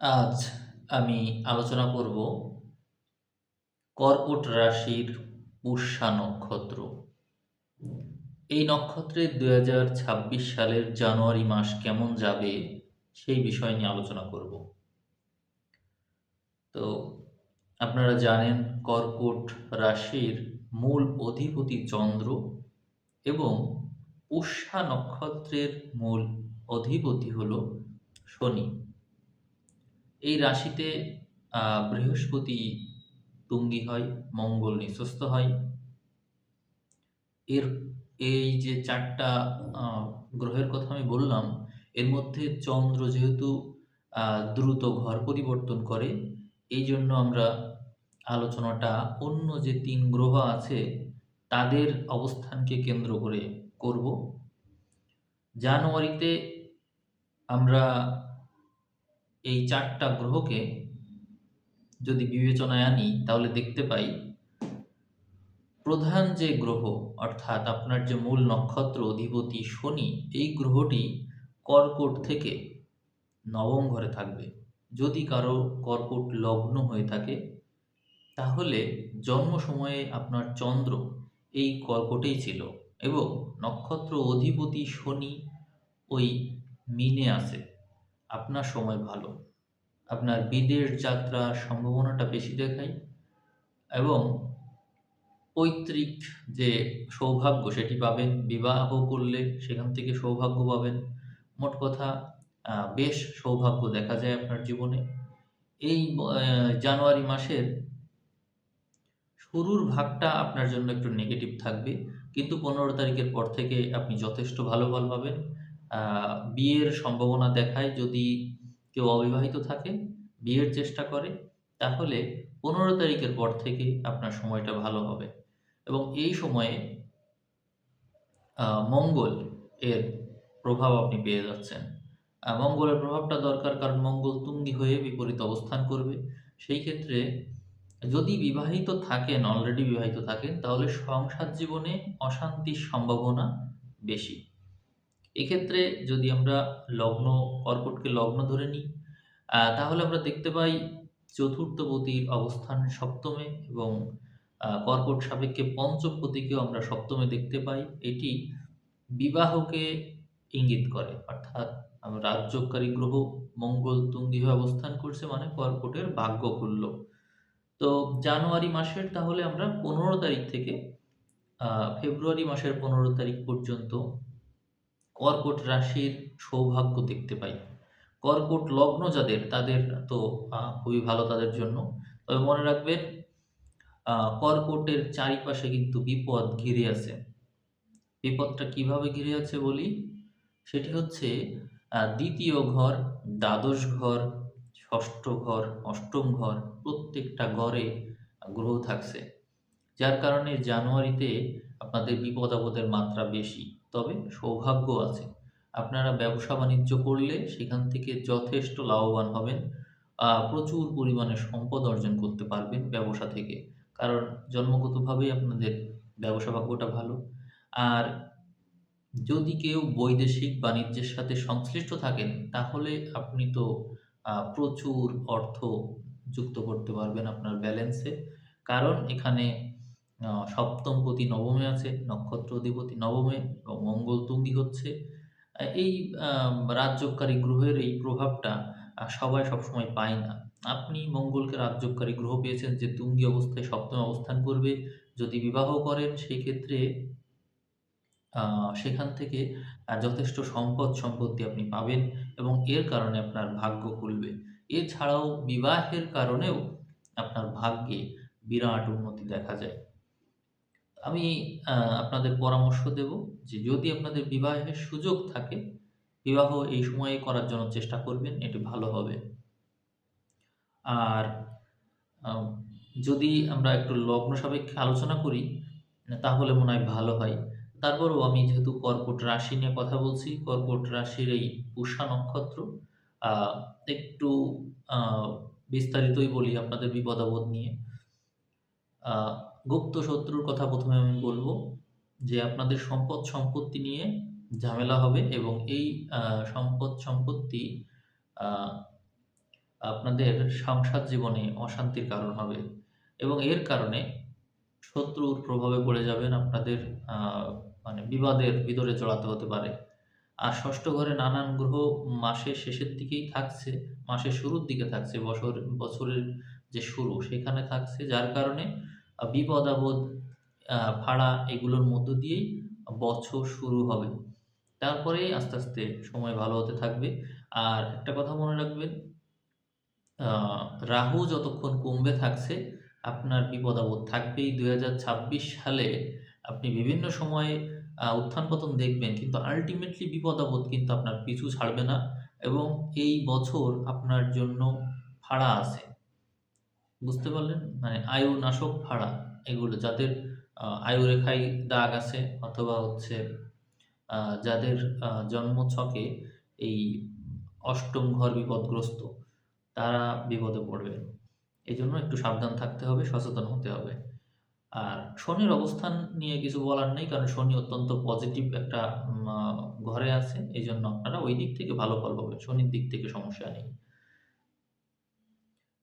আজ আমি আলোচনা করব কর্কট রাশির পুষ্যা নক্ষত্র। এই নক্ষত্রের ২০২৬ সালের জানুয়ারি মাস কেমন যাবে সেই বিষয় নিয়ে আলোচনা করব। তো আপনারা জানেন কর্কট রাশির মূল অধিপতি চন্দ্র এবং পুষ্যা নক্ষত্রের মূল অধিপতি হল শনি। এই রাশিতে বৃহস্পতি তুঙ্গি হয়, মঙ্গল নিঃস্বস্ত হয়। এর এই যে ৪ টা গ্রহের কথা আমি বললাম, এর মধ্যে চন্দ্র যেহেতু দ্রুত ঘর পরিবর্তন করে, এইজন্য আমরা আলোচনাটা অন্য যে ৩ গ্রহ আছে তাদের অবস্থানকে কেন্দ্র করে করব। জানুয়ারিতে আমরা এই ৪ টা গ্রহকে যদি বিবেচনায় আনি তাহলে দেখতে পাই প্রধান যে গ্রহ অর্থাৎ আপনার যে মূল নক্ষত্র অধিপতি শনি, এই গ্রহটি কর্কট থেকে নবম ঘরে থাকবে। যদি কারো কর্কট লগ্ন হয়ে থাকে তাহলে জন্ম সময়ে আপনার চন্দ্র এই কর্কটেই ছিল এবং নক্ষত্র অধিপতি শনি ওই মিনে আছে। আপনার সময় ভালো, আপনার বিদেশ যাত্রার সম্ভাবনাটা বেশি দেখায় এবং পৈতৃক যে সৌভাগ্য সেটি পাবেন। বিবাহ করলে সেখান থেকে সৌভাগ্য পাবেন। মোট কথা বেশ সৌভাগ্য দেখা যায় আপনার জীবনে। এই জানুয়ারি মাসের শুরুর ভাগটা আপনার জন্য একটু নেগেটিভ থাকবে, কিন্তু ১৫ তারিখের পর থেকে আপনি যথেষ্ট ভালো ফল পাবেন। বিয়ের সম্ভাবনা দেখায়, যদি কেউ অবিবাহিত থাকে, বিয়ের চেষ্টা করে, তাহলে ১৫ তারিখের পর থেকে আপনার সময়টা ভালো হবে এবং এই সময়ে মঙ্গল এর প্রভাব আপনি পেয়ে যাচ্ছেন। মঙ্গলের প্রভাবটা দরকার, কারণ মঙ্গল তুঙ্গি হয়ে বিপরীত অবস্থান করবে। সেই ক্ষেত্রে যদি বিবাহিত থাকেন, অলরেডি বিবাহিত থাকেন, তাহলে সংসার জীবনে অশান্তির সম্ভাবনা বেশি। এক্ষেত্রে যদি আমরা লগ্ন, কর্কটকে লগ্ন ধরে নিই, তাহলে আমরা দেখতে পাই চতুর্থপতির অবস্থান সপ্তমে এবং কর্কট সাপেক্ষে পঞ্চম পতিকেও আমরা সপ্তমে দেখতে পাই। এটি বিবাহকে ইঙ্গিত করে, অর্থাৎ রাজযোগকারী গ্রহ মঙ্গল তুঙ্গি হয়ে অবস্থান করছে মানে কর্কটের ভাগ্য খুলল। তো জানুয়ারি মাসের তাহলে আমরা ১৫ তারিখ থেকে ফেব্রুয়ারি মাসের ১৫ তারিখ পর্যন্ত কর্কট রাশির সৌভাগ্য দেখতে পাই। কর্কট লগ্ন যাদের, তাদের তো খুবই ভালো তাদের জন্য। তবে মনে রাখবেন কর্কটের চারিপাশে কিন্তু বিপদ ঘিরে আছে। বিপদটা কিভাবে ঘিরে আছে বলি, সেটি হচ্ছে ২য় ঘর, দ্বাদশ ঘর, ষষ্ঠ ঘর, অষ্টম ঘর, প্রত্যেকটা ঘরে গ্রহ থাকছে। যার কারণে জানুয়ারিতে আপনাদের বিপদ-আপদের মাত্রা বেশি। তবে সৌভাগ্য আছে। আপনারা ব্যবসা-বাণিজ্য করলে সেখান থেকে যথেষ্ট লাভবান হবেন। প্রচুর পরিমাণে সম্পদ অর্জন করতে পারবেন ব্যবসা থেকে। কারণ জন্মগতভাবেই আপনাদের ব্যবসা ভাগ্যটা ভালো। আর যদি কেউ বৈদেশিক বাণিজ্যের সাথে সংশ্লিষ্ট থাকেন, তাহলে আপনি তো প্রচুর অর্থ যুক্ত করতে পারবেন আপনার ব্যালেন্সে। কারণ এখানে সপ্তমপতি নবমে আছে, নক্ষত্র অধিপতি নবমে এবং মঙ্গল তুঙ্গি হচ্ছে। এই রাজযোগকারী গ্রহের এই প্রভাবটা সবাই সবসময় পায় না। আপনি মঙ্গলকে রাজযোগকারী গ্রহ পেয়েছেন যে তুঙ্গি অবস্থায় সপ্তমে অবস্থান করবে। যদি বিবাহ করেন সেই ক্ষেত্রে সেখান থেকে যথেষ্ট সম্পত্তি আপনি পাবেন এবং এর কারণে আপনার ভাগ্য খুলবে। এছাড়াও বিবাহের কারণেও আপনার ভাগ্যে বিরাট উন্নতি দেখা যায়। আমি আপনাদের পরামর্শ দেব যে যদি আপনাদের বিবাহের সুযোগ থাকে, বিবাহ এই সময়ে করার জন্য চেষ্টা করবেন, এটি ভালো হবে। আর আম যদি আমরা একটু লগ্ন সাপেক্ষে আলোচনা করি, তাহলে মনে হয় ভালো হয়। তারপরেও আমি যেহেতু কর্কট রাশি নিয়ে কথা বলছি, কর্কট রাশির এই পুষা নক্ষত্র, আ একটু আ বিস্তারিতই বলি আপনাদের বিপদ-আপদ নিয়ে। আ গুপ্ত শত্রুর কথা ১ম এ আমি বলব যে আপনাদের সম্পত্তি নিয়ে ঝামেলা হবে এবং এই আ সম্পত্তি আ আপনাদের সংসার জীবনে অশান্তির কারণ হবে এবং এর কারণে শত্রুর প্রভাবে পড়ে যাবেন। আপনাদের আ মানে বিবাদের ভিতরে জড়াতে হতে পারে। আর ষষ্ঠ ঘরে নানান গ্রহ মাসের শেষের দিকেই থাকছে, মাসের শুরুর দিকে থাকছে, বছরের যে শুরু সেখানে থাকছে। যার কারণে বিপদ-আপদ, ফাড়া এগুলোর মধ্য দিয়েই বছর শুরু হবে। তারপরেই আস্তে, আস্তে সময় ভালো হতে থাকবে। আর একটা কথা মনে রাখবেন, আ রাহু যতক্ষণ কুম্ভে থাকছে, আপনার বিপদ-আপদ থাকবেই। ২০২৬ সালে আপনি বিভিন্ন সময়ে উত্থান-পতন দেখবেন, কিন্তু আল্টিমেটলি বিপদ-আপদ কিন্তু আপনার পিছু ছাড়বে না এবং এই বছর আপনার জন্য ফাড়া আছে। বুঝতে পারলেন? মানে আয়ুনাশক ফাড়া এগুলো যাদের আয়ুরেখায় দাগ আছে অথবা হচ্ছে আ যাদের জন্মছকে এই ৮ম ঘর বিপদগ্রস্ত, তারা বিপদে পড়বে। এজন্য একটু সাবধান থাকতে হবে, সচেতন হতে হবে। আর শনির অবস্থান নিয়ে কিছু বলার নেই। কারণ শনি অত্যন্ত পজিটিভ একটা উম আ ঘরে আছে। এজন্য আপনারা ওই দিক থেকে ভালো ফল পাবেন। শনির দিক থেকে সমস্যা নেই।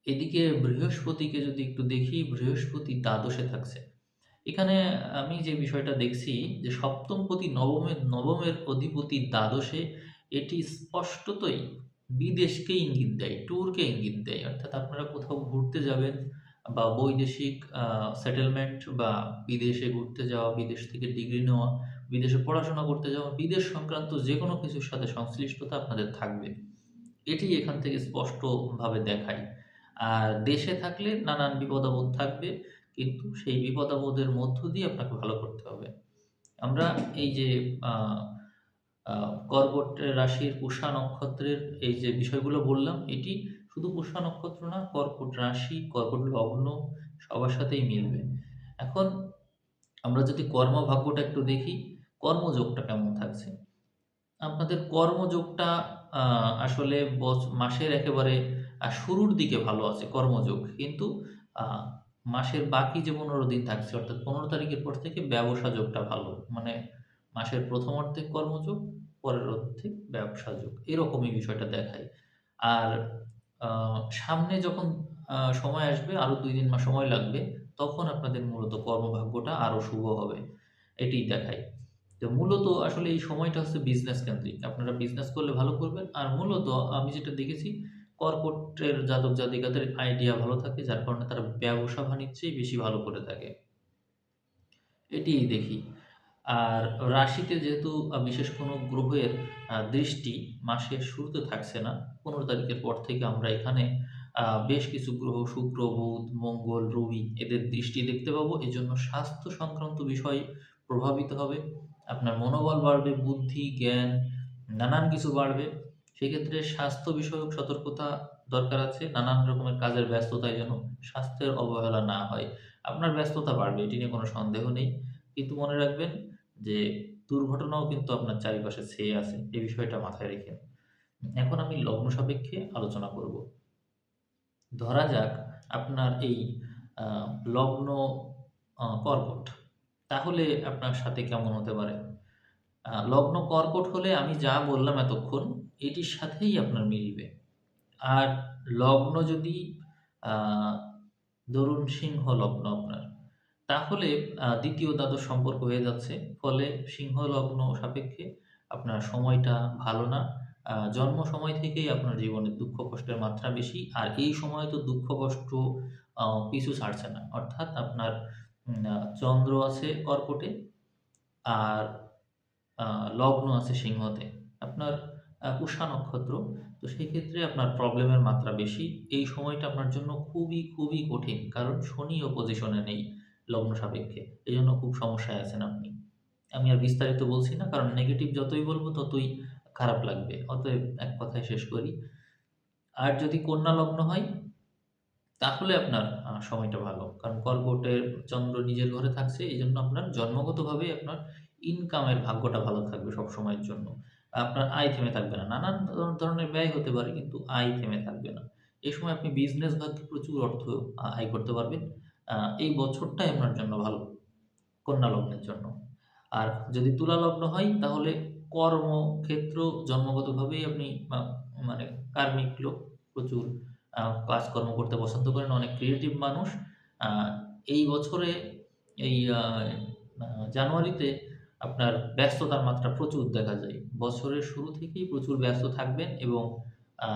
এদিকে বৃহস্পতিকে যদি একটু দেখি, বৃহস্পতি দ্বাদশে থাকছে। এখানে আমি যে বিষয়টা দেখছি যে সপ্তমপতি নবমের অধিপতি দ্বাদশে, এটি স্পষ্টতই বিদেশকে ইঙ্গিত দেয়, ট্যুরকে ইঙ্গিত দেয়। অর্থাৎ আপনারা কোথাও ঘুরতে যাবেন বা বৈদেশিক সেটেলমেন্ট বা বিদেশে ঘুরতে যাওয়া, বিদেশ থেকে ডিগ্রি নেওয়া, বিদেশে পড়াশোনা করতে যাওয়া, বিদেশ সংক্রান্ত যেকোনো কিছুর সাথে সংশ্লিষ্টতা আপনাদের থাকবে। এটি এখান থেকে স্পষ্টভাবে দেখায়। আর দেশে থাকলে নানান বিপদ-আপদ থাকবে। কিন্তু সেই বিপদ-আপদের মধ্য দিয়ে আপনাকে ভালো করতে হবে। আমরা এই যে আ আ কর্কট রাশির পুষা নক্ষত্রের এই যে বিষয়গুলো বললাম, এটি শুধু পুষা নক্ষত্র না, কর্কট রাশি, কর্কট লগ্ন সবার সাথেই মিলবে। এখন আমরা যদি কর্মভাগ্যটা একটু দেখি, কর্মযোগটা কেমন থাকছে? আপনাদের কর্মযোগটা আ আসলে মাসের একেবারে শুরুর দিকে ভালো আছে কর্মযোগ। কিন্তু আ মাসের বাকি যে ১৫ দিন থাকছে অর্থাৎ ১৫ তারিখের পর থেকে ব্যবসা যোগটা ভালো। মানে মাসের ১ম অর্ধেক কর্মযোগ, পরের অর্ধেক ব্যবসা যোগ। এরকমই বিষয়টা দেখায়। আর আ সামনে যখন সময় আসবে আরো ২-৩ মাস সময় লাগবে, তখন আপনাদের মূলত কর্মভাগ্যটা আরো শুভ হবে। এটিই দেখায়। তো মূলত আসলে এই সময়টা হচ্ছে বিজনেস কেন্দ্রিক। আপনারা বিজনেস করলে ভালো করবেন। আর মূলত আমি যেটা দেখেছি কর্কটের জাতক-জাতিকাদের আইডিয়া ভালো থাকে যার কারণে তারা ব্যবসা-বাণিজ্যেই বেশি ভালো করে থাকে। এটিই দেখি। আর রাশিতে যেহেতু বিশেষ কোনো গ্রহের দৃষ্টি মাসের শুরুতে থাকছে না, ১৫ তারিখের পর থেকে আমরা এখানে বেশ কিছু গ্রহ শুক্র, বুধ, মঙ্গল, রবি এদের দৃষ্টি দেখতে পাবো। এজন্য স্বাস্থ্য সংক্রান্ত বিষয় প্রভাবিত হবে। আপনার মনোবল বাড়বে, বুদ্ধি, জ্ঞান নানান কিছু বাড়বে। সেক্ষেত্রে স্বাস্থ্য বিষয়ক সতর্কতা দরকার আছে। নানান রকমের কাজের ব্যস্ততায় যেন স্বাস্থ্যের অবহেলা না হয়। আপনার ব্যস্ততা বাড়বে, এটি নিয়ে কোনো সন্দেহ নেই। কিন্তু মনে রাখবেন যে দুর্ঘটনাও কিন্তু আপনার চারিপাশে ছেয়ে আছে। এই বিষয়টা মাথায় রেখেন। এখন আমি লগ্ন সাপেক্ষে আলোচনা করব। ধরা যাক আপনার এই আ লগ্ন কর্কট। তাহলে আপনার সাথে কেমন হতে পারে? লগ্ন কর্কট হলে আমি যা বললাম এতক্ষণ, এটির সাথেই আপনার মিলবে। আর লগ্ন যদি আ ধরুন সিংহ লগ্ন আপনার, তাহলে ২য় দ্বাদশ সম্পর্ক হয়ে যাচ্ছে। ফলে সিংহ লগ্ন সাপেক্ষে আপনার সময়টা ভালো না। জন্ম সময় থেকেই আপনার জীবনে দুঃখ কষ্টের মাত্রা বেশি। আর এই সময়ে তো দুঃখ কষ্ট পিছু ছাড়ছে না। অর্থাৎ আপনার চন্দ্র আছে কর্কটে আর আ লগ্ন আছে সিংহতে। আপনার পুষা নক্ষত্র। তো সেক্ষেত্রে আপনার প্রবলেমের মাত্রা বেশি। এই সময়টা আপনার জন্য খুবই, খুবই কঠিন। কারণ শনিও পজিশনে নেই লগ্ন সাপেক্ষে। এজন্য খুব সমস্যায় আছেন আপনি। আমি আর বিস্তারিত বলছি না কারণ নেগেটিভ যতই বলব ততই খারাপ লাগবে। অতএব এক কথায় শেষ করি। আর যদি কন্যা লগ্ন হয় তাহলে আপনার সময়টা ভালো। কারণ কর্কটের চন্দ্র নিজের ঘরে থাকছে। এজন্য আপনার জন্মগতভাবেই আপনার ইনকামের ভাগ্যটা ভালো থাকবে সবসময়ের জন্য। আপনার আয় থেমে থাকবে না। নানান ধরনের ব্যয় হতে পারে কিন্তু আয় থেমে থাকবে না। এই সময় আপনি বিজনেস ভাগ্যে প্রচুর অর্থ আয় করতে পারবেন। আ এই বছরটাই আপনার জন্য ভালো, কন্যা লগ্নের জন্য। আর যদি তুলা লগ্ন হয় তাহলে কর্মক্ষেত্র জন্মগতভাবেই আপনি মানে কার্মিক লোক, প্রচুর কাজকর্ম করতে পছন্দ করেন, অনেক ক্রিয়েটিভ মানুষ। আ এই বছরে এই জানুয়ারিতে আপনার ব্যস্ততার মাত্রা প্রচুর দেখা যায়। বছরের শুরু থেকেই প্রচুর ব্যস্ত থাকবেন এবং আ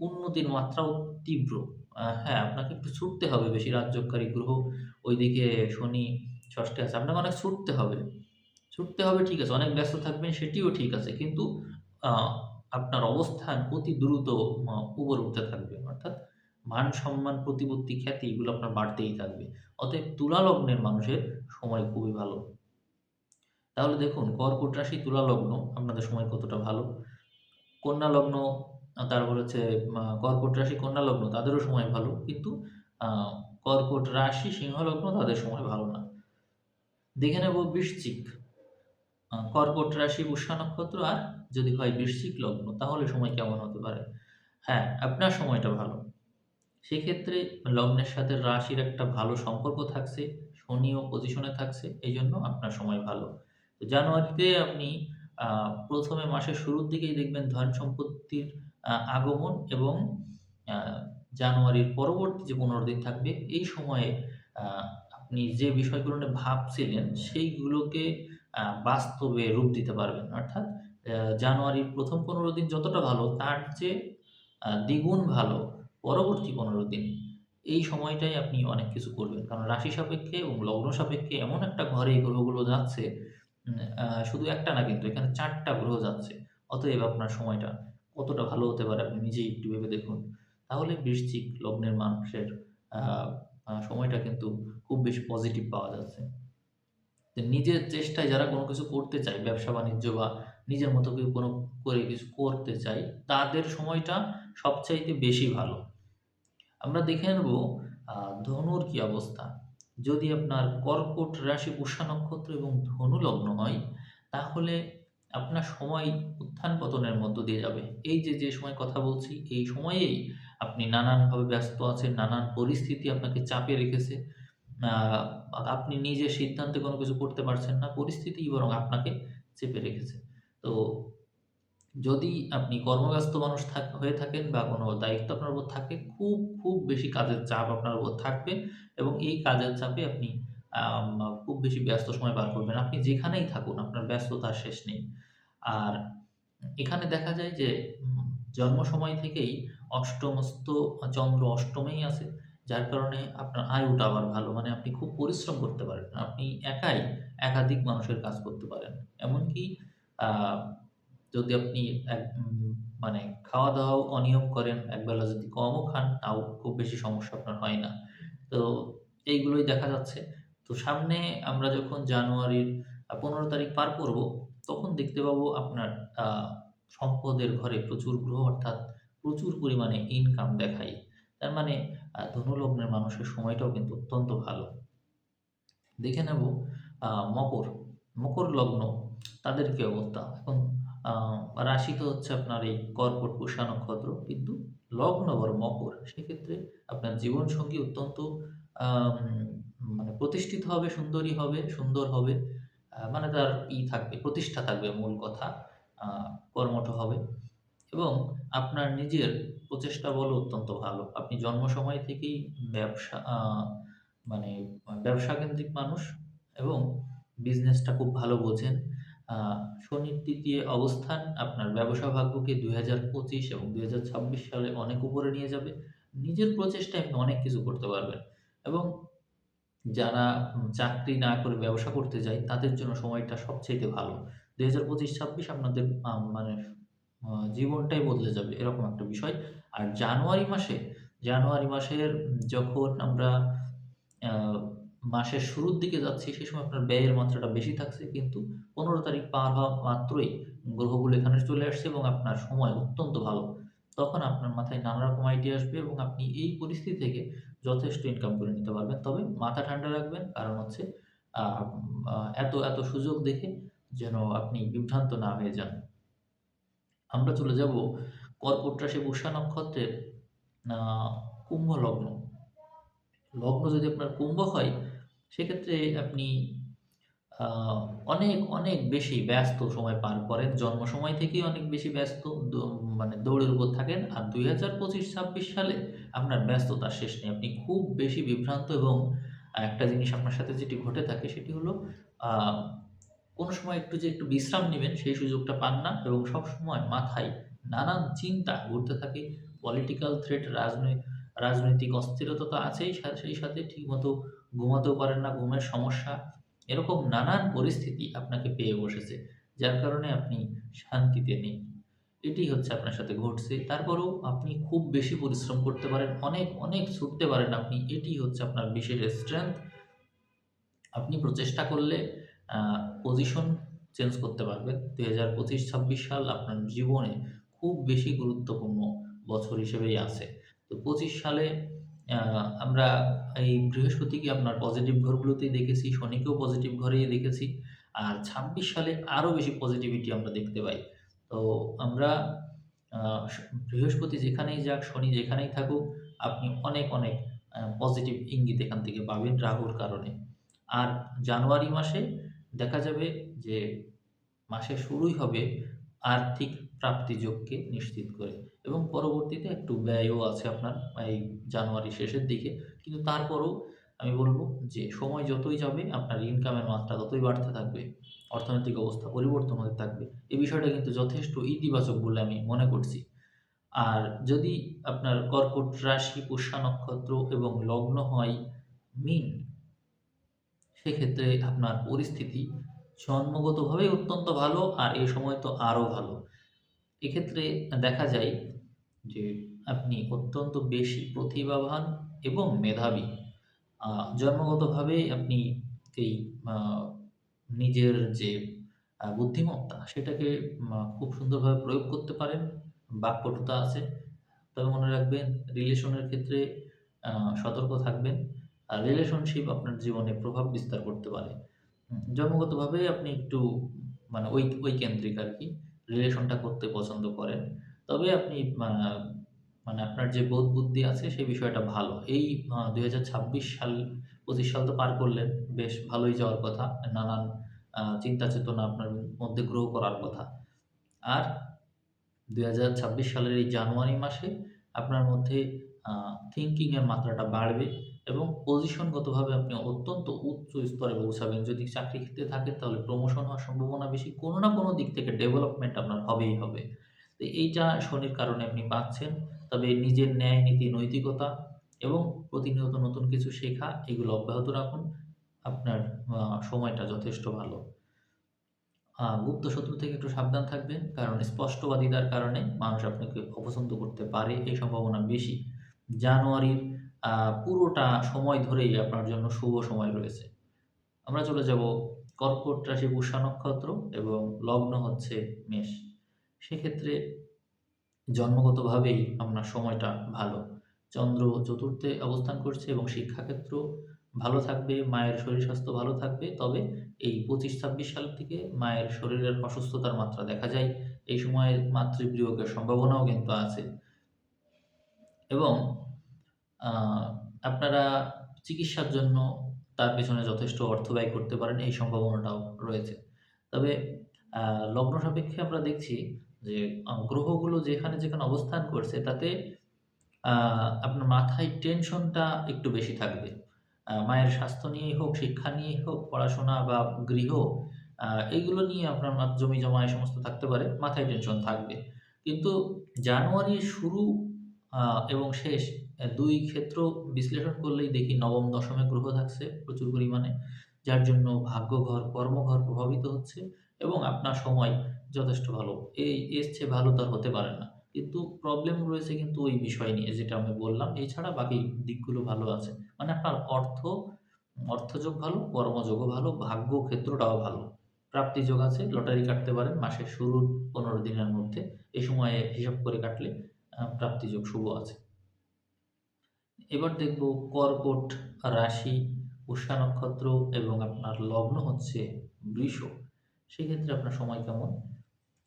উন্নতির মাত্রাও তীব্র। হ্যাঁ, আপনাকে একটু ছুটতে হবে বেশি রাজযোগকারী গ্রহ ওইদিকে শনি ৬ষ্ঠে আছে। আপনাকে অনেক ছুটতে হবে। ছুটতে হবে ঠিক আছে, অনেক ব্যস্ত থাকবেন সেটিও ঠিক আছে। কিন্তু আ আপনার অবস্থান অতি দ্রুত উপরে উঠতে থাকবে। অর্থাৎ মান-সম্মান, প্রতিপত্তি, খ্যাতি এগুলো আপনার বাড়তেই থাকবে। অতএব তুলা লগ্নের মানুষের সময় খুবই ভালো। তাহলে দেখুন কর্কট রাশি, তুলা লগ্ন আপনাদের সময় কতটা ভালো। কন্যা লগ্ন তারপর হচ্ছে কর্কট রাশি, কন্যা লগ্ন তাদেরও সময় ভালো। কিন্তু আ কর্কট রাশি, সিংহ লগ্ন তাদের সময় ভালো না। দেখে নেব বৃশ্চিক। কর্কট রাশি, পুষ্যা নক্ষত্র আর যদি হয় বৃশ্চিক লগ্ন তাহলে সময় কেমন হতে পারে? হ্যাঁ, আপনার সময়টা ভালো। সেক্ষেত্রে লগ্নের সাথে রাশির একটা ভালো সম্পর্ক থাকছে, শনিও পজিশনে থাকছে, এইজন্য আপনার সময় ভালো। তো জানুয়ারিতে আপনি আ ১ম এ মাসের শুরুর দিকেই দেখবেন ধন সম্পত্তির আগমন এবং আ জানুয়ারির পরবর্তী যে ১৫ দিন থাকবে, এই সময়ে আ আপনি যে বিষয়গুলো নিয়ে ভাবছিলেন, সেইগুলোকে বাস্তবে রূপ দিতে পারবেন। অর্থাৎ জানুয়ারির ১ম ১৫ দিন যতটা ভালো, তার চেয়ে দ্বিগুণ ভালো পরবর্তী ১৫ দিন। এই সময়টাই আপনি অনেক কিছু করবেন। কারণ রাশি সাপেক্ষে এবং লগ্ন সাপেক্ষে এমন একটা ঘরে এই গ্রহগুলো যাচ্ছে, উম শুধু একটা না কিন্তু এখানে ৪ টা গ্রহ যাচ্ছে। অতএব আপনার সময়টা কতটা ভালো হতে পারে আপনি নিজেই একটু ভেবে দেখুন। তাহলে বৃশ্চিক লগ্নের মানুষের আ আ সময়টা কিন্তু খুব বেশি পজিটিভ পাওয়া যাচ্ছে। যে নিজের চেষ্টায় যারা কোনো কিছু করতে চায়, ব্যবসা-বাণিজ্য বা নিজের মতো কোনো করে কিছু করতে চায়, তাদের সময়টা সবচাইতে বেশি ভালো। আমরা দেখে নেব আ ধনুর কি অবস্থা। যদি আপনার কর্কট রাশি, পুষ্যা নক্ষত্র এবং ধনু লগ্ন হয়, তাহলে আপনার সময় উত্থান-পতনের মধ্য দিয়ে যাবে। এই যে সময় কথা বলছি, এই সময়েই আপনি নানানভাবে ব্যস্ত আছেন, নানান পরিস্থিতি আপনাকে চাপে রেখেছে। আ আপনি নিজে সিদ্ধান্তে কোনো কিছু করতে পারছেন না। পরিস্থিতিই বরং আপনাকে চেপে রেখেছে। তো যদি আপনি কর্মব্যস্ত মানুষ হয়ে থাকেন বা কোনো দায়িত্ব আপনার উপর থাকে, খুব বেশি কাজের চাপ আপনার উপর থাকবে এবং এই কাজের চাপে আপনি আম খুব বেশি ব্যস্ত সময় পার করবেন। আপনি যেখানেই থাকুন আপনার ব্যস্ততার শেষ নেই। আর এখানে দেখা যায় যে জন্ম সময় থেকেই অষ্টমস্ত চন্দ্র অষ্টমেই আছে। যার কারণে আপনার আয়ুটা আবার ভালো। মানে আপনি খুব পরিশ্রম করতে পারেন। আপনি একাই একাধিক মানুষের কাজ করতে পারেন। এমনকি আ যদি আপনি মানে খাওয়া-দাওয়াও অনিয়ম করেন, একবেলা যদি কমও খান, তাও খুব বেশি সমস্যা আপনার হয় না। তো এইগুলোই দেখা যাচ্ছে। তো সামনে আমরা যখন জানুয়ারির ১৫ তারিখ পার করব, তখন দেখতে পাবো আপনার আ সম্পদের ঘরে প্রচুর গ্রহ অর্থাৎ প্রচুর পরিমাণে ইনকাম দেখায়। তার মানে ধনু লগ্নের মানুষের সময়টাও কিন্তু অত্যন্ত ভালো। দেখে নেব আ মকর। মকর লগ্ন তাদের কি অবস্থা? এখন আ রাশি তো হচ্ছে আপনার এই কর্কট, পুষ্যা নক্ষত্র। কিন্তু লগ্ন বড় মকর। সেক্ষেত্রে আপনার জীবনসঙ্গী অত্যন্ত আম মানে প্রতিষ্ঠিত হবে, সুন্দরী হবে, সুন্দর হবে। মানে তার থাকবে, প্রতিষ্ঠা থাকবে মূল কথা। আ কর্মঠ হবে এবং আপনার নিজের প্রচেষ্টা বলও অত্যন্ত ভালো। আপনি জন্ম সময় থেকেই ব্যবসা মানে ব্যবসাকেন্দ্রিক মানুষ এবং বিজনেসটা খুব ভালো বোঝেন। আ শনির ৩য় অবস্থান আপনার ব্যবসা ভাগ্যকে ২০২৫ এবং ২০২৬ সালে অনেক উপরে নিয়ে যাবে। নিজের প্রচেষ্টায় আপনি অনেক কিছু করতে পারবেন এবং যারা চাকরি না করে ব্যবসা করতে যায় তাদের জন্য সময়টা সবচাইতে ভালো। ২০২৫-২৬ আপনাদের মানে জীবনটাই বদলে যাবে এরকম একটা বিষয়। আর জানুয়ারি মাসের যখন আমরা আ মাসের শুরুর দিকে যাচ্ছি সে সময় আপনার ব্যয়ের মাত্রাটা বেশি থাকছে। কিন্তু ১৫ তারিখ পার হওয়া মাত্রই গ্রহগুলো এখানে চলে আসছে এবং আপনার সময় অত্যন্ত ভালো। তখন আপনার মাথায় নানা রকম আইডিয়া আসবে এবং আপনি এই পরিস্থিতি থেকে যথেষ্ট ইনকাম করে নিতে পারবেন। তবে মাথা ঠান্ডা রাখবেন। কারণ হচ্ছে আ আ এত সুযোগ দেখে যেন আপনি বিভ্রান্ত না হয়ে যান। আমরা চলে যাব কর্কট রাশি, পুষ্যা নক্ষত্রের আ কুম্ভ লগ্ন। লগ্ন যদি আপনার কুম্ভ হয়, সেক্ষেত্রে আপনি আ অনেক বেশি ব্যস্ত সময় পার করেন। জন্ম সময় থেকেই অনেক বেশি ব্যস্ত মানে দৌড়ের উপর থাকেন। আর ২০২৫-২৬ সালে আপনার ব্যস্ততার শেষ নেই। আপনি খুব বেশি বিভ্রান্ত এবং একটা জিনিস আপনার সাথে যেটি ঘটে থাকে সেটি হলো আ কোনো সময় একটু বিশ্রাম নিবেন সেই সুযোগটা পান না এবং সবসময় মাথায় নানান চিন্তা ঘুরতে থাকে। পলিটিক্যাল থ্রেট রাজনৈতিক অস্থিরতা তো আছেই সেই সাথে ঠিকমতো ঘুমাতেও পারেন না, ঘুমের সমস্যা। এরকম নানান পরিস্থিতি আপনাকে পেয়ে বসেছে। যার কারণে আপনি শান্তিতে নেই। এটিই হচ্ছে আপনার সাথে ঘটছে। তারপরেও আপনি খুব বেশি পরিশ্রম করতে পারেন। অনেক ছুটতে পারেন আপনি। এটিই হচ্ছে আপনার বিশেষ স্ট্রেংথ। আপনি প্রচেষ্টা করলে আ পজিশন চেঞ্জ করতে পারবেন। ২০২৫-২৬ সাল আপনার জীবনে খুব বেশি গুরুত্বপূর্ণ বছর হিসেবেই আছে। তো ২৫ সালে আ আমরা এই বৃহস্পতিকে আপনার পজিটিভ ঘরগুলোতেই দেখেছি, শনিকেও পজিটিভ ঘরেই দেখেছি। আর ২৬ সালে আরো বেশি পজিটিভিটি আমরা দেখতে পাই। তো আমরা আ স বৃহস্পতি যেখানেই যাক, শনি যেখানেই থাকুক, আপনি অনেক পজিটিভ ইঙ্গিত এখান থেকে পাবেন রাহুর কারণে। আর জানুয়ারি মাসে দেখা যাবে যে মাসের শুরুই হবে আর্থিক প্রাপ্তিযোগকে নিশ্চিত করে এবং পরবর্তীতে একটু ব্যয়ও আছে আপনার এই জানুয়ারি শেষের দিকে। কিন্তু তারপরও আমি বলব যে সময় যতই যাবে আপনার ইনকামের মাত্রা ততই বাড়তে থাকবে। অর্থনৈতিক অবস্থা পরিবর্তন হতে থাকবে। এই বিষয়টা কিন্তু যথেষ্ট ইতিবাচক বলে আমি মনে করছি। আর যদি আপনার কর্কট রাশি, পুষ্যা নক্ষত্র এবং লগ্ন হয় মীন, সেক্ষেত্রে আপনার পরিস্থিতি জন্মগতভাবেই অত্যন্ত ভালো আর এ সময় তো আরো ভালো। এক্ষেত্রে দেখা যায় যে আপনি অত্যন্ত বেশি প্রতিভাবান এবং মেধাবী। আ জন্মগতভাবেই আপনি এই আ নিজের যে বুদ্ধিমত্তা সেটাকে খুব সুন্দরভাবে প্রয়োগ করতে পারেন। বাকপটুতা আছে। তবে মনে রাখবেন রিলেশনের ক্ষেত্রে আ সতর্ক থাকবেন। আর রিলেশনশিপ আপনার জীবনে প্রভাব বিস্তার করতে পারে। জন্মগতভাবেই আপনি একটু মানে ওই কেন্দ্রিক আরকি। রিলেশনটা করতে পছন্দ করেন। তবে আপনি মানে আপনার যে বোধ বুদ্ধি আছে সেই বিষয়টা ভালো। এই ২০২৬ সাল ২৫ সাল তো পার করলেন। বেশ ভালোই যাওয়ার কথা। নানান চিন্তা চেতনা আপনার মধ্যে গ্রো করার কথা। আর ২০২৬ সালের এই জানুয়ারি মাসে আপনার মধ্যে আ থিংকিং এর মাত্রাটা বাড়বে এবং পজিশনগতভাবে আপনি অত্যন্ত উচ্চ স্তরে পৌঁছাবেন। যদি চাকরি ক্ষেত্রে থাকেন তাহলে প্রমোশন হওয়ার সম্ভাবনা বেশি। কোনো না কোনো দিক থেকে ডেভেলপমেন্ট আপনার হবেই হবে। তো এইটা শনির কারণে আপনি পাচ্ছেন। তবে নিজের ন্যায় নীতি, নৈতিকতা এবং প্রতিনিয়ত নতুন কিছু শেখা এগুলো অব্যাহত রাখুন। আপনার আ সময়টা যথেষ্ট ভালো। গুপ্ত শত্রু থেকে একটু সাবধান থাকবেন। কারণ স্পষ্টবাদিতার কারণে মানুষ আপনাকে অপছন্দ করতে পারে, এই সম্ভাবনা বেশি। জানুয়ারির আ পুরোটা সময় ধরেই আপনার জন্য শুভ সময় রয়েছে। আমরা চলে যাব কর্কট রাশি, পুষ্যা নক্ষত্র এবং লগ্ন হচ্ছে মেষ। সেক্ষেত্রে জন্মগতভাবেই আপনার সময়টা ভালো। চন্দ্র চতুর্থে অবস্থান করছে এবং শিক্ষাক্ষেত্র ভালো থাকবে, মায়ের শরীর স্বাস্থ্য ভালো থাকবে। তবে এই ২৫-২৬ সালের দিকে মায়ের শরীরের অসুস্থতার মাত্রা দেখা যায়। এই সময়ে মাতৃবিয়োগের সম্ভাবনাও কিন্তু আছে এবং আ আপনারা চিকিৎসার জন্য তার পেছনে যথেষ্ট অর্থ ব্যয় করতে পারেন, এই সম্ভাবনাটাও রয়েছে। তবে আ লগ্ন সাপেক্ষে আমরা দেখছি যে গ্রহগুলো যেখানে অবস্থান করছে তাতে আ আপনার মাথায় টেনশনটা একটু বেশি থাকবে। মায়ের স্বাস্থ্য নিয়েই হোক, শিক্ষা নিয়েই হোক, পড়াশোনা বা গৃহ আ এগুলো নিয়ে আপনার জমি-জমা এই সমস্ত থাকতে পারে। মাথায় টেনশন থাকবে। কিন্তু জানুয়ারির শুরু আ এবং শেষ ২ ক্ষেত্র বিশ্লেষণ করলেই দেখি নবম, দশমে গ্রহ থাকছে প্রচুর পরিমাণে। যার জন্য ভাগ্যঘর, কর্মঘর প্রভাবিত হচ্ছে এবং আপনার সময় যথেষ্ট ভালো। এর চেয়ে ভালো তো আর হতে পারে না। কিন্তু প্রবলেম রয়েছে কিন্তু ওই বিষয় নিয়ে যেটা আমি বললাম। এছাড়া বাকি দিকগুলো ভালো আছে। মানে আপনার অর্থযোগ ভালো, কর্মযোগও ভালো, ভাগ্য ক্ষেত্রটাও ভালো। প্রাপ্তিযোগ আছে, লটারি কাটতে পারেন মাসের শুরুর ১৫ দিনের মধ্যে। এই সময়ে হিসাব করে কাটলে প্রাপ্তিযোগ শুভ আছে। এবার দেখব কর্কট রাশি, পুষ্যা নক্ষত্র এবং আপনার লগ্ন হচ্ছে বৃষ। সেক্ষেত্রে আপনার সময় কেমন?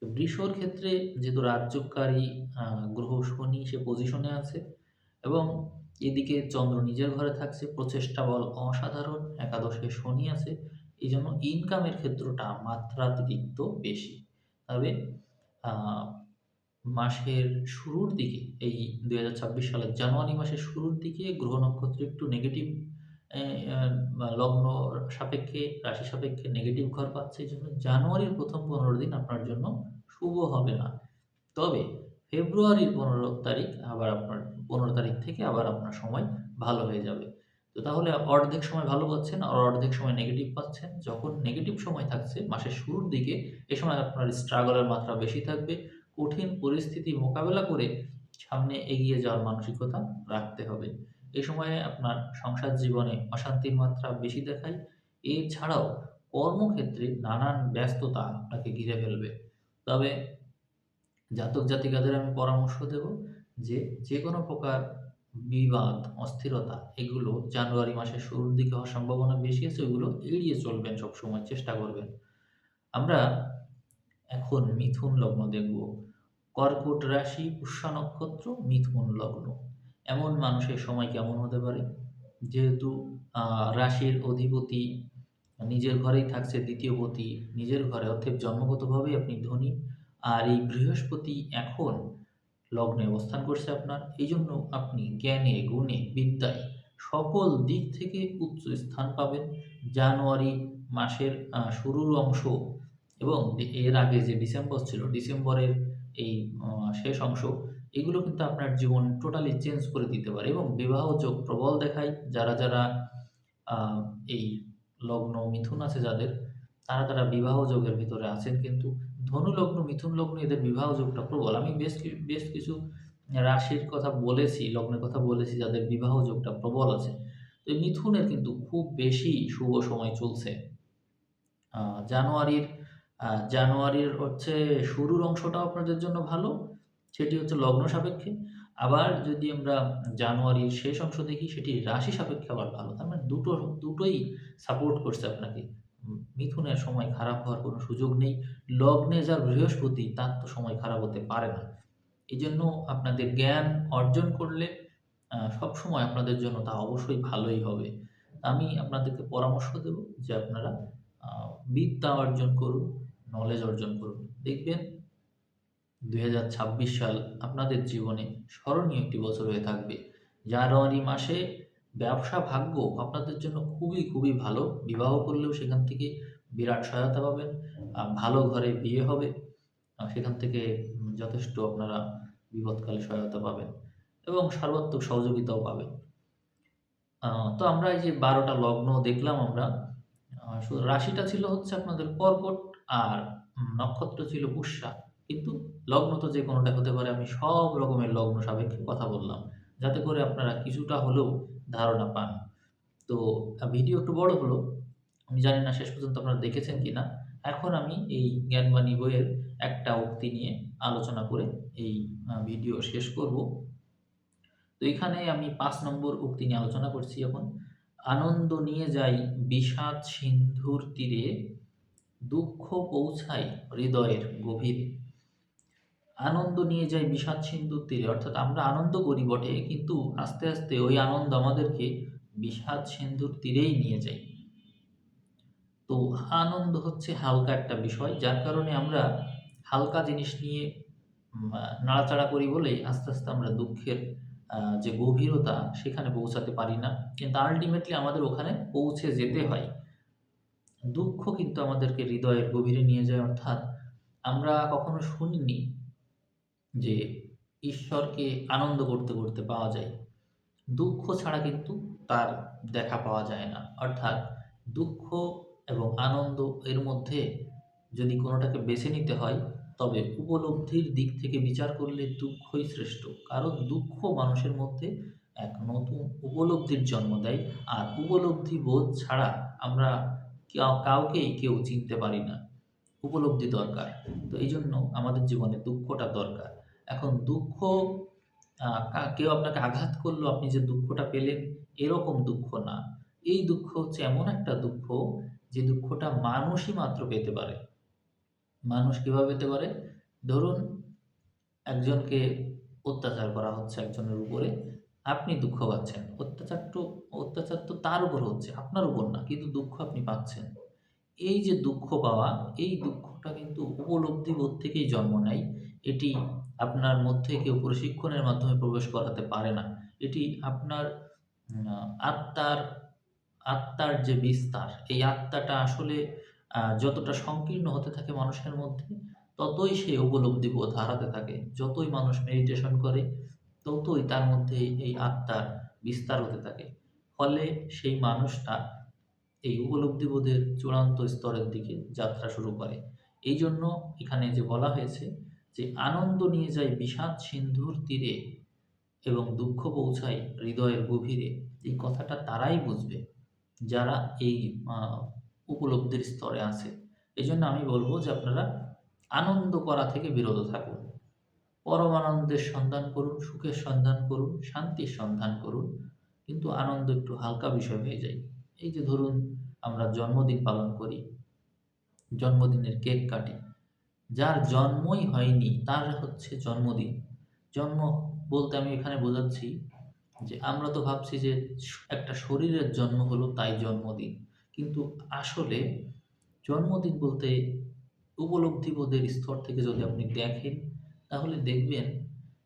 তো বৃষর ক্ষেত্রে যেহেতু রাজ্যকারী আ গ্রহ শনি সে পজিশনে আছে এবং এদিকে চন্দ্র নিজের ঘরে থাকছে, প্রচেষ্টা বল অসাধারণ। একাদশে শনি আছে। এইজন্য ইনকামের ক্ষেত্রটা মাত্রাতিরিক্ত বেশি। তবে আ মাসের শুরুর দিকে এই ২০২৬ সালের জানুয়ারি মাসের শুরুর দিকে গ্রহ নক্ষত্র একটু নেগেটিভ এ আ লগ্ন সাপেক্ষে, রাশি সাপেক্ষে নেগেটিভ ঘর পাচ্ছে। এজন্য জানুয়ারির ১ম ১৫ দিন আপনার জন্য শুভ হবে না। তবে ফেব্রুয়ারির ১৫ তারিখ আবার আপনার ১৫ তারিখ থেকে আবার আপনার সময় ভালো হয়ে যাবে। তো তাহলে অর্ধেক সময় ভালো পাচ্ছেন আর অর্ধেক সময় নেগেটিভ পাচ্ছেন। যখন নেগেটিভ সময় থাকছে মাসের শুরুর দিকে, এ সময় আপনার স্ট্রাগল এর মাত্রা বেশি থাকবে। কঠিন পরিস্থিতি মোকাবেলা করে সামনে এগিয়ে যাওয়ার মানসিকতা রাখতে হবে। এই সময়ে আপনার সংসার জীবনে অশান্তির মাত্রা বেশি দেখায়। এছাড়াও কর্মক্ষেত্রে নানান ব্যস্ততা আপনাকে ঘিরে ফেলবে। তবে জাতক-জাতিকাদের আমি পরামর্শ দেব যে, যেকোনো প্রকার বিবাদ, অস্থিরতা এগুলো জানুয়ারি মাসের শুরুর দিকে হওয়ার সম্ভাবনা বেশি আছে, ওগুলো এড়িয়ে চলবেন সবসময় চেষ্টা করবেন। আমরা এখন মিথুন লগ্ন দেখব। কর্কট রাশি, পুষ্যা নক্ষত্র, মিথুন লগ্ন। এমন মানুষের সময় কেমন হতে পারে? যেহেতু রাশির অধিপতি নিজের ঘরেই থাকছে ২য় পতি, নিজের ঘরে অর্থাৎ জন্মগতভাবেই আপনি ধনী। আর এই বৃহস্পতি এখন লগ্নে অবস্থান করছে আপনার। এইজন্য আপনি জ্ঞানে, গুণে, বিদ্যায় সকল দিক থেকে উচ্চ স্থান পাবেন। জানুয়ারি মাসের শুরুর অংশ এবং এর আগে যে ডিসেম্বর ছিল, ডিসেম্বরের এই শেষ অংশ, এগুলো কিন্তু আপনার জীবন টোটালি চেঞ্জ করে দিতে পারে এবং বিবাহ যোগ প্রবল দেখায়। যারা আ এই লগ্ন মিথুন আছে যাদের, তারা বিবাহ যোগের ভিতরে আছেন কিন্তু। ধনু লগ্ন, মিথুন লগ্ন এদের বিবাহ যোগটা প্রবল। আমি বেশ কিছু রাশির কথা বলেছি, লগ্নের কথা বলেছি যাদের বিবাহ যোগটা প্রবল আছে। তো এই মিথুনের কিন্তু খুব বেশি শুভ সময় চলছে। আ জানুয়ারির জানুয়ারির হচ্ছে শুরুর অংশটাও আপনাদের জন্য ভালো। সেটি হচ্ছে লগ্ন সাপেক্ষে। আবার যদি আমরা জানুয়ারির শেষ অংশ দেখি সেটি রাশি সাপেক্ষে আবার ভালো। তার মানে দুটোই সাপোর্ট করছে আপনাকে। মিথুনের সময় খারাপ হওয়ার কোনো সুযোগ নেই। লগ্নে যার বৃহস্পতি তার তো সময় খারাপ হতে পারে না। এজন্য আপনাদের জ্ঞান অর্জন করলে সবসময় আপনাদের জন্য তা অবশ্যই ভালোই হবে। আমি আপনাদেরকে পরামর্শ দেব যে আপনারা আ বিদ্যা অর্জন করুন, নলেজ অর্জন করুন। দেখবেন ২০২৬ সাল আপনাদের জীবনে স্মরণীয় একটি বছর হয়ে থাকবে। জানুয়ারি মাসে ব্যবসা ভাগ্য আপনাদের জন্য খুবই ভালো। বিবাহ করলেও সেখান থেকে বিরাট সহায়তা পাবেন। ভালো ঘরে বিয়ে হবে। সেখান থেকে যথেষ্ট আপনারা বিপদকালে সহায়তা পাবেন এবং সর্বাত্মক সহযোগিতাও পাবেন। আ তো আমরা এই যে ১২ টা লগ্ন দেখলাম আমরা। রাশিটা ছিল হচ্ছে আপনাদের কর্কট আর নক্ষত্র ছিল পুষ্যা। কিন্তু লগ্ন তো যেকোনোটা হতে পারে। আমি সব রকমের লগ্ন সাপেক্ষে কথা বললাম। যাতে করে আপনারা কিছুটা হলেও ধারণা পান। তো ভিডিও একটু বড় হলো। আমি জানি না শেষ পর্যন্ত আপনারা দেখেছেন কিনা। এখন আমি এই জ্ঞানবাণী বইয়ের একটা উক্তি নিয়ে আলোচনা করে এই ভিডিও শেষ করব। তো এখানে আমি ৫ নম্বর উক্তি নিয়ে আলোচনা করছি এখন। আনন্দ নিয়ে যাই বিষাদ সিন্ধুর তীরে, দুঃখ পৌঁছায় হৃদয়ের গভীরে। আনন্দ নিয়ে যাই বিষাদ সিন্ধুর তীরে, অর্থাৎ আমরা আনন্দ করি বটে কিন্তু আস্তে ওই আনন্দ আমাদেরকে বিষাদ সিন্ধুর তীরেই নিয়ে যায়। তো আনন্দ হচ্ছে হালকা একটা বিষয় যার কারণে আমরা হালকা জিনিস নিয়ে নাড়াচাড়া করি বলেই আস্তে আমরা দুঃখের যে গভীরতা সেখানে পৌঁছাতে পারি না। কিন্তু আল্টিমেটলি আমাদের ওখানে পৌঁছে যেতে হয়। দুঃখ কিন্তু আমাদেরকে হৃদয়ের গভীরে নিয়ে যায়, অর্থাৎ আমরা কখনো শুনিনি যে ঈশ্বরকে আনন্দ করতে পাওয়া যায়। দুঃখ ছাড়া কিন্তু তার দেখা পাওয়া যায় না। অর্থাৎ দুঃখ এবং আনন্দ এর মধ্যে যদি কোনোটাকে বেছে নিতে হয়, তবে উপলব্ধির দিক থেকে বিচার করলে দুঃখই শ্রেষ্ঠ। কারণ দুঃখ মানুষের মধ্যে এক নতুন উপলব্ধির জন্ম দেয়। আর উপলব্ধি বোধ ছাড়া আমরা কাউকেই কেউ চিনতে পারি না। উপলব্ধি দরকার। তো এইজন্য আমাদের জীবনে দুঃখটা দরকার। এখন দুঃখ কেউ আপনাকে আঘাত করলো, আপনি যে দুঃখটা পেলেন, এরকম দুঃখ না। এই দুঃখ হচ্ছে এমন একটা দুঃখ, যে দুঃখটা মানুষই মাত্র পেতে পারে। মানুষ কিভাবে পেতে পারে? ধরুন একজনকে অত্যাচার করা হচ্ছে একজনের উপরে, আপনি দুঃখ পাচ্ছেন। অত্যাচার তো তার উপর হচ্ছে, আপনার উপর না। কিন্তু দুঃখ আপনি পাচ্ছেন। এই যে দুঃখ পাওয়া, এই দুঃখটা কিন্তু উপলব্ধি বোধ থেকেই জন্ম নেয়। এটি আপনার মধ্যে কেউ প্রশিক্ষণের মাধ্যমে প্রবেশ করাতে পারে না। এটি আপনার উম আ আত্মার আত্মার যে বিস্তার, এই আত্মাটা আসলে যতটা সংকীর্ণ হতে থাকে মানুষের মধ্যে, ততই সে উপলব্ধি বোধ হারাতে থাকে। যতই মানুষ মেডিটেশন করে, ততই তার মধ্যে এই আত্মার বিস্তার হতে থাকে। ফলে সেই মানুষটা এই উপলব্ধিবোধের চূড়ান্ত স্তরের দিকে যাত্রা শুরু করে। এইজন্য এখানে যে বলা হয়েছে যে, "আনন্দ নিয়ে যায় বিষাদ সিন্ধুর তীরে এবং দুঃখ পৌঁছায় হৃদয়ের গভীরে।" এই কথাটা তারাই বুঝবে যারা এই আ উপলব্ধির স্তরে আছে। এজন্য আমি বলব যে আপনারা আনন্দ করা থেকে বিরত থাকুন। পরমানন্দের সন্ধান করুন, সুখের সন্ধান করুন, শান্তির সন্ধান করুন। কিন্তু আনন্দ একটু হালকা বিষয় হয়ে যায়। এই যে ধরুন আমরা জন্মদিন পালন করি, জন্মদিনের কেক কাটি। যার জন্মই হয়নি তার হচ্ছে জন্মদিন। জন্ম বলতে আমি এখানে বোঝাচ্ছি যে আমরা তো ভাবছি যে একটা শরীরের জন্ম হলো তাই জন্মদিন। কিন্তু আসলে জন্মদিন বলতে উপলব্ধিবোধের স্তর থেকে যদি আপনি দেখেন, তাহলে দেখবেন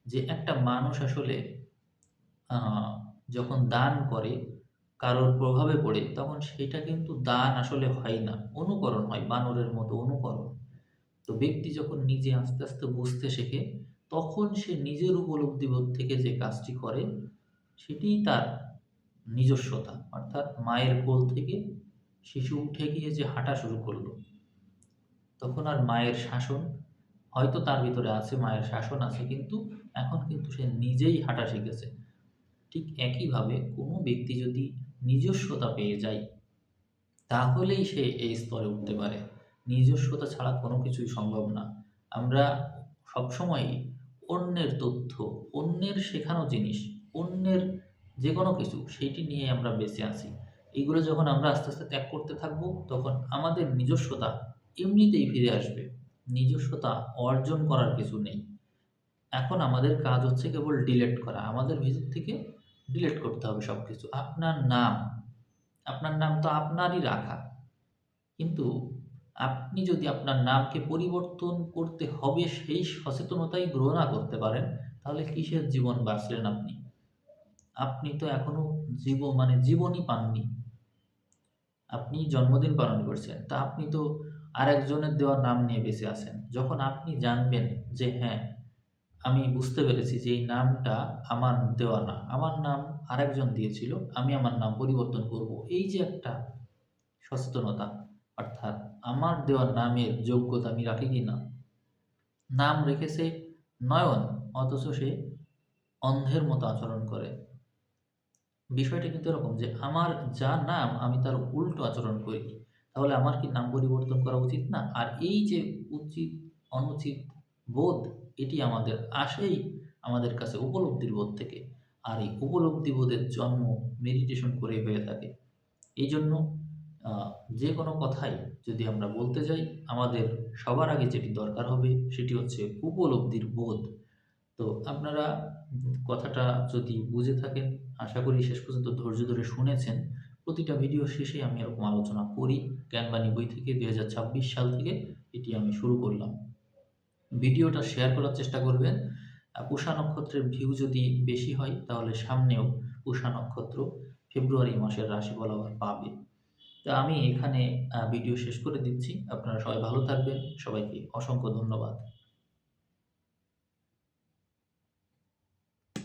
যে একটা মানুষ আসলে আ যখন দান করে, কারোর প্রভাবে পড়ে, তখন সেইটা কিন্তু দান আসলে হয় না। অনুকরণ হয়, বানরের মতো অনুকরণ। তো ব্যক্তি যখন নিজে আস্তে, আস্তে বুঝতে শেখে, তখন সে নিজের উপলব্ধিবোধ থেকে যে কাজটি করে, সেটিই তার নিজস্বতা। অর্থাৎ মায়ের কোল থেকে শিশু উঠে গিয়ে যে হাঁটা শুরু করল, তখন আর মায়ের শাসন হয়তো তার ভিতরে আছে, মায়ের শাসন আছে, কিন্তু এখন কিন্তু সে নিজেই হাঁটা শিখেছে। ঠিক একইভাবে কোনো ব্যক্তি যদি নিজস্বতা পেয়ে যায়, তাহলেই সে এই স্তরে উঠতে পারে। নিজস্বতা ছাড়া কোনো কিছুই সম্ভব না। আমরা সবসময়ই অন্যের তথ্য, অন্যের শেখানো জিনিস, অন্যের যেকোনো কিছু সেইটি নিয়ে আমরা বেঁচে আছি। এইগুলো যখন আমরা আস্তে, আস্তে ত্যাগ করতে থাকবো, তখন আমাদের নিজস্বতা এমনিতেই ফিরে আসবে। নিজস্বতা অর্জন করার কিছু নেই। এখন আমাদের কাজ হচ্ছে কেবল ডিলেট করা। আমাদের ভিতর থেকে ডিলেট করতে হবে সবকিছু। আপনার নাম তো আপনারই রাখা। কিন্তু আপনি যদি আপনার নামকে পরিবর্তন করতে হবে সেই সচেতনতাই গ্রহণ না করতে পারেন, তাহলে কিসের জীবন বাঁচলেন আপনি? আপনি তো এখনো মানে জীবনই পাননি। আপনি জন্মদিন পালন করছেন। তা আপনি তো আরেকজনের দেওয়া নাম নিয়ে বেঁচে আছেন। যখন আপনি জানবেন যে হ্যাঁ, আমি বুঝতে পেরেছি যে এই নামটা আমার দেওয়া না। আমার নাম আরেকজন দিয়েছিল। আমি আমার নাম পরিবর্তন করব। এই যে একটা সচেতনতা, অর্থাৎ আমার দেওয়া নামের যোগ্যতা আমি রাখি কিনা? নাম রেখেছে নয়ন, অথচ সে অন্ধের মতো আচরণ করে। বিষয়টা কিন্তু এরকম যে আমার যা নাম আমি তার উল্টো আচরণ করি। তাহলে আমার কি নাম পরিবর্তন করা উচিত না? আর এই যে উচিত, অনুচিত বোধ, এটি আমাদের আসেই আমাদের কাছে উপলব্ধির বোধ থেকে। আর এই উপলব্ধি বোধের জন্ম মেডিটেশন করেই হয়ে থাকে। এইজন্য আ যেকোনো কথাই যদি আমরা বলতে যাই, আমাদের সবার আগে যেটি দরকার হবে সেটি হচ্ছে উপলব্ধির বোধ। তো আপনারা কথাটা যদি বুঝে থাকেন, আশা করি শেষ পর্যন্ত ধৈর্য ধরে শুনেছেন। প্রতিটা ভিডিও শেষে আমি এরকম আলোচনা করি। জ্ঞানবাণী বই থেকে ২০২৬ সাল থেকে এটি আমি শুরু করলাম। ভিডিওটা শেয়ার করার চেষ্টা করবেন। পুষা নক্ষত্রের ভিউ যদি বেশি হয়, তাহলে সামনেও পুষা নক্ষত্র ফেব্রুয়ারি মাসের রাশি ফলাফল পাবে। তো আমি এখানে ভিডিও শেষ করে দিচ্ছি। আপনারা সবাই ভালো থাকবেন। সবাইকে অসংখ্য ধন্যবাদ।